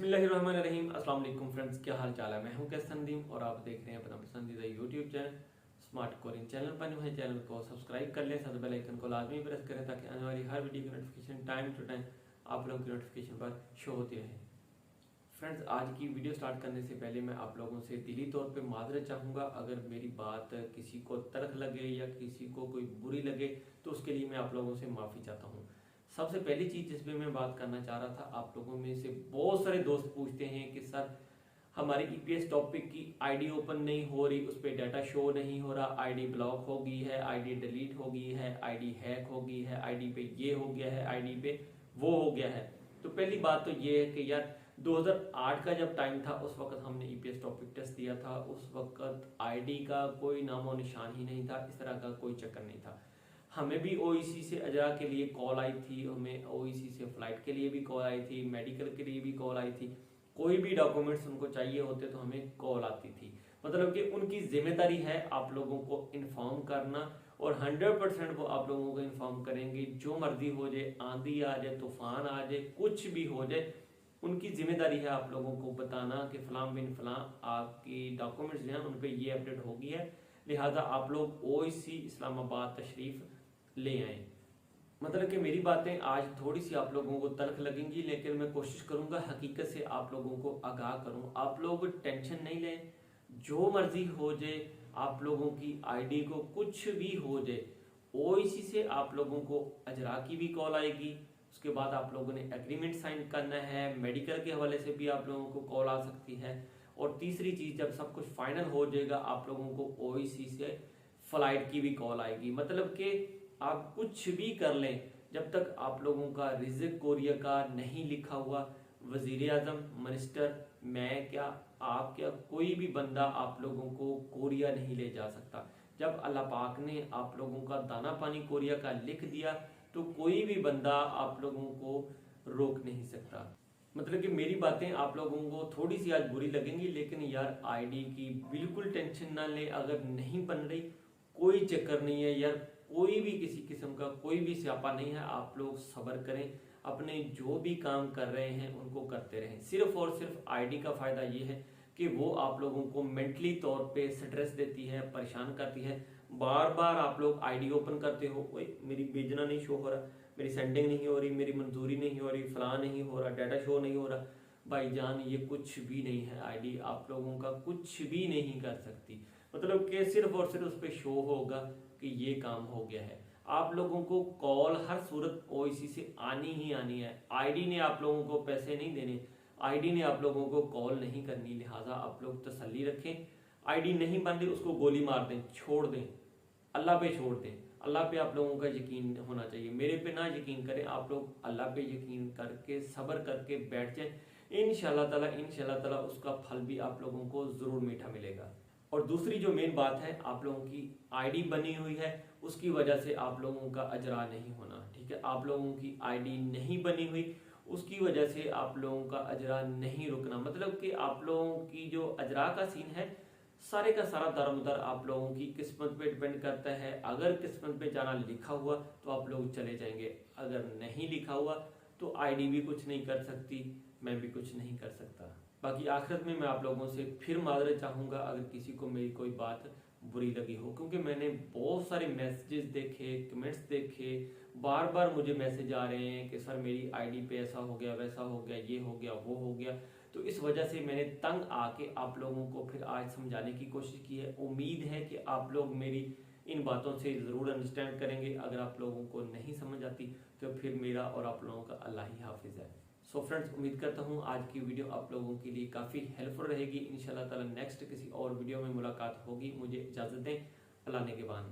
बिस्मिल्लाहिर्रहमानिर्रहीम। अस्सलाम वालेकुम फ्रेंड्स, क्या हाल चाल है। मैं हूं कैस संदीम और आप देख रहे हैं अपना पसंदीदा YouTube channel smart Koring. Channel पर न्यू है, चैनल को सब्सक्राइब कर लें, साथ बेल आइकन को लाजमी प्रेस करें ताकि आने वाली हर वीडियो की नोटिफिकेशन टाइम टू टाइम आप लोगों की नोटिफिकेशन पर शो होती रहे। फ्रेंड्स, आज की वीडियो स्टार्ट करने से पहले मैं आप लोगों से दिली तौर पे माजरत चाहूँगा। अगर मेरी बात किसी को तल्ख लगे या किसी को कोई बुरी लगे तो उसके लिए मैं आप लोगों से माफ़ी चाहता हूँ। सबसे पहली चीज़ जिस पे मैं बात करना चाह रहा था, आप लोगों में से बहुत सारे दोस्त पूछते हैं कि सर हमारी ईपीएस टॉपिक की आईडी ओपन नहीं हो रही, उस पर डाटा शो नहीं हो रहा, आईडी ब्लॉक हो गई है, आईडी डिलीट हो गई है, आईडी हैक हो गई है, आईडी पे ये हो गया है, आईडी पे वो हो गया है। तो पहली बात तो ये है कि यार 2008 का जब टाइम था उस वक्त हमने ईपीएस टॉपिक टेस्ट दिया था। उस वक्त आईडी का कोई नामो निशान ही नहीं था, इस तरह का कोई चक्कर नहीं था। हमें भी ओईसी से अजरा के लिए कॉल आई थी, हमें ओईसी से फ्लाइट के लिए भी कॉल आई थी, मेडिकल के लिए भी कॉल आई थी। कोई भी डॉक्यूमेंट्स उनको चाहिए होते तो हमें कॉल आती थी। मतलब कि उनकी जिम्मेदारी है आप लोगों को इन्फॉर्म करना और 100% वो आप लोगों को इन्फॉर्म करेंगे। जो मर्जी हो जाए, आंधी आ जाए, तूफान आ जाए, कुछ भी हो जाए, उनकी जिम्मेदारी है आप लोगों को बताना कि फलां बिन फलां आपकी डॉक्यूमेंट्स जो हैं उन पर ये अपडेट होगी है, लिहाजा आप लोग ओईसी इस्लामाबाद तशरीफ ले आए। मतलब कि मेरी बातें आज थोड़ी सी आप लोगों को तल्ख लगेंगी, लेकिन मैं कोशिश करूंगा हकीकत से आप लोगों को आगाह करूं। आप लोग टेंशन नहीं लें, जो मर्जी हो जाए, आप लोगों की आईडी को कुछ भी हो जाए, ओईसी से आप लोगों को अजरा की भी कॉल आएगी। उसके बाद आप लोगों ने एग्रीमेंट साइन करना है, मेडिकल के हवाले से भी आप लोगों को कॉल आ सकती है। और तीसरी चीज, जब सब कुछ फाइनल हो जाएगा आप लोगों को ओईसी से फ्लाइट की भी कॉल आएगी। मतलब कि आप कुछ भी कर लें, जब तक आप लोगों का रिजिक कोरिया का नहीं लिखा हुआ, वजीर आजम, मिनिस्टर, मैं क्या, आप क्या, कोई भी बंदा आप लोगों को कोरिया नहीं ले जा सकता। जब अल्लाह पाक ने आप लोगों का दाना पानी कोरिया का लिख दिया तो कोई भी बंदा आप लोगों को रोक नहीं सकता। मतलब कि मेरी बातें आप लोगों को थोड़ी सी आज बुरी लगेंगी, लेकिन यार आईडी की बिल्कुल टेंशन ना ले। अगर नहीं बन रही कोई चक्कर नहीं है यार, कोई भी किसी किस्म का कोई भी स्यापा नहीं है। आप लोग सब्र करें, अपने जो भी काम कर रहे हैं उनको करते रहें। सिर्फ और सिर्फ आईडी का फायदा ये है कि वो आप लोगों को मेंटली तौर पे स्ट्रेस देती है, परेशान करती है। बार बार आप लोग आईडी ओपन करते हो, ओए मेरी भेजना नहीं शो हो रहा, मेरी सेंडिंग नहीं हो रही, मेरी मंजूरी नहीं हो रही, फलां नहीं हो रहा, डाटा शो नहीं हो रहा। भाईजान ये कुछ भी नहीं है, आईडी आप लोगों का कुछ भी नहीं कर सकती। मतलब कि सिर्फ और सिर्फ उस पर शो होगा कि ये काम हो गया है। आप लोगों को कॉल हर सूरत ओईसी से आनी ही आनी है। आईडी ने आप लोगों को पैसे नहीं देने, आईडी ने आप लोगों को कॉल नहीं करनी, लिहाजा आप लोग तसल्ली रखें। आईडी नहीं बन रही उसको गोली मार दें, छोड़ दें, अल्लाह पे छोड़ दें। अल्लाह पे आप लोगों का यकीन होना चाहिए, मेरे पे ना यकीन करें। आप लोग अल्लाह पे यकीन करके सब्र करके बैठ जाएं। इंशाल्लाह ताला उसका फल भी आप लोगों को जरूर मीठा मिलेगा। और दूसरी जो मेन बात है, आप लोगों की आईडी बनी हुई है, उसकी वजह से आप लोगों का अजरा नहीं होना। ठीक है, आप लोगों की आईडी नहीं बनी हुई, उसकी वजह से आप लोगों का अजरा नहीं रुकना। मतलब कि आप लोगों की जो अजरा का सीन है, सारे का सारा दरमदर आप लोगों की किस्मत पे डिपेंड करता है। अगर किस्मत पे जाना लिखा हुआ तो आप लोग चले जाएंगे, अगर नहीं लिखा हुआ तो आईडी भी कुछ नहीं कर सकती, मैं भी कुछ नहीं कर सकता। बाकी आखिरत में मैं आप लोगों से फिर माजरत चाहूँगा अगर किसी को मेरी कोई बात बुरी लगी हो, क्योंकि मैंने बहुत सारे मैसेजेस देखे, कमेंट्स देखे, बार बार मुझे मैसेज आ रहे हैं कि सर मेरी आईडी पे ऐसा हो गया, वैसा हो गया, ये हो गया, वो हो गया। तो इस वजह से मैंने तंग आके आप लोगों को फिर आज समझाने की कोशिश की है। उम्मीद है कि आप लोग मेरी इन बातों से ज़रूर अंडरस्टैंड करेंगे। अगर आप लोगों को नहीं समझ आती तो फिर मेरा और आप लोगों का अल्लाह ही हाफिज़ है। सो फ्रेंड्स, उम्मीद करता हूँ आज की वीडियो आप लोगों के लिए काफ़ी हेल्पफुल रहेगी। इंशाल्लाह ताला नेक्स्ट किसी और वीडियो में मुलाकात होगी। मुझे इजाज़त दें, अल्लाह ने के बाद।